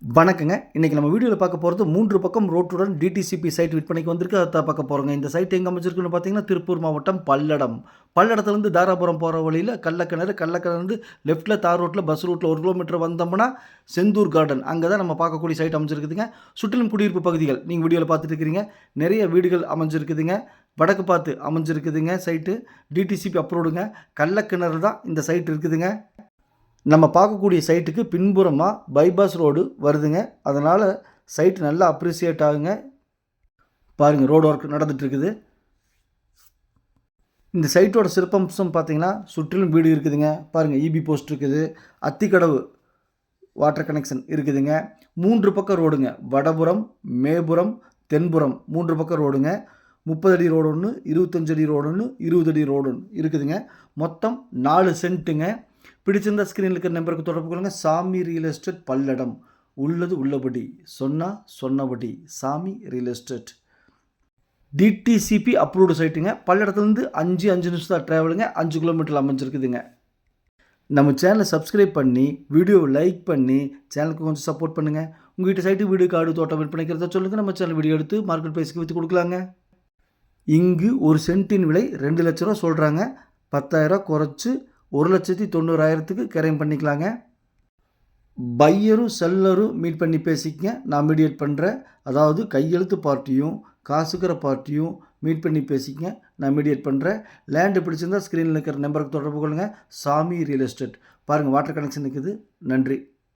வணக்கங்க. இன்றைக்கி நம்ம வீடியோவில் பார்க்க போகிறது 3 பக்கம் ரோட்டுடன் டிடிசிபி சைட் விற்பனைக்கு வந்திருக்கு. அதை பார்க்க போகிறோங்க. இந்த சைட் எங்கே அமைச்சிருக்குன்னு பார்த்தீங்கன்னா திருப்பூர் மாவட்டம் பல்லடம். பல்லடத்துலேருந்து தாராபுரம் போகிற வழியில் கள்ளக்கிணறு லெஃப்ட்டில் தார் ரோட்டில் பஸ் ரூட்டில் 1 கிலோமீட்டர் வந்தோம்னா செந்தூர் கார்டன் அங்கே தான் நம்ம பார்க்கக்கூடிய சைட் அமைச்சிருக்குதுங்க. சுற்றிலும் குடியிருப்பு பகுதிகள் நீங்கள் வீடியோவில் பார்த்துட்டு இருக்கிறீங்க. நிறைய வீடுகள் அமைஞ்சிருக்குதுங்க. வடக்கு பார்த்து அமைஞ்சிருக்குதுங்க சைட்டு. டிடிசிபி அப்ரூவ்டுங்க. கள்ளக்கிணறு தான் இந்த சைட் இருக்குதுங்க. நம்ம பார்க்கக்கூடிய சைட்டுக்கு பின்புறமாக பைபாஸ் ரோடு வருதுங்க. அதனால் சைட்டு நல்லா அப்ரிசியேட் ஆகுங்க. பாருங்கள், ரோடு ஒர்க் நடந்துகிட்ருக்குது. இந்த சைட்டோட சிறப்பம்சம் பார்த்திங்கன்னா சுற்றிலும் வீடு இருக்குதுங்க. பாருங்கள், இபி போஸ்ட் இருக்குது, அத்திக்கடவு வாட்டர் கனெக்ஷன் இருக்குதுங்க. 3 பக்கம் ரோடுங்க. வடபுறம், மேபுறம், தென்புறம் 3 பக்கம் ரோடுங்க. 30 அடி ரோடு ஒன்று, 25 அடி ரோடு ஒன்று, 20 அடி ரோடு ஒன்று இருக்குதுங்க. மொத்தம் 4 சென்ட்டுங்க. பிடிச்சிருந்த ஸ்க்ரீனில் இருக்கிற நம்பருக்கு தொடர்பு கொள்ளுங்கள். சாமி ரியல் எஸ்டேட் பல்லடம். உள்ளது உள்ளபடி, சொன்னபடி. Sami real estate. DTCP approved சைட்டுங்க. பல்லடத்துலேருந்து 5 நிமிஷம் தான் ட்ராவலுங்க. 5 கிலோமீட்டரில் அமைஞ்சிருக்குதுங்க. நம்ம சேனலை சப்ஸ்கிரைப் பண்ணி வீடியோவை லைக் பண்ணி சேனலுக்கு கொஞ்சம் சப்போர்ட் பண்ணுங்கள். உங்கள்கிட்ட சைட்டு வீடு காடு தோட்டம் விற்பனைக்கிறத சொல்லுங்கள். நம்ம சேனல் வீடியோ எடுத்து மார்க்கெட் ப்ரைஸ்க்கு விற்று கொடுக்கலாங்க. இங்கு ஒரு சென்ட்டின் விலை 2 லட்ச ரூபா சொல்கிறாங்க. 10,000 குறைச்சி 1,90,000க்கு கிரைம் பண்ணிக்கலாங்க. பையரும் செல்லரும் மீட் பண்ணி பேசிக்கங்க. நான் மீடியேட் பண்ணுறேன். அதாவது கையெழுத்து பார்ட்டியும் காசுக்கிற பார்ட்டியும் மீட் பண்ணி பேசிக்கங்க. நான் மீடியேட் பண்ணுறேன். லேண்டு பிடிச்சிருந்தால் ஸ்க்ரீனில் இருக்கிற நம்பருக்கு தொடர்பு கொள்ளுங்கள். சாமி ரியல் எஸ்டேட். பாருங்கள், வாட்டர் கனெக்ஷன் இருக்குது. நன்றி.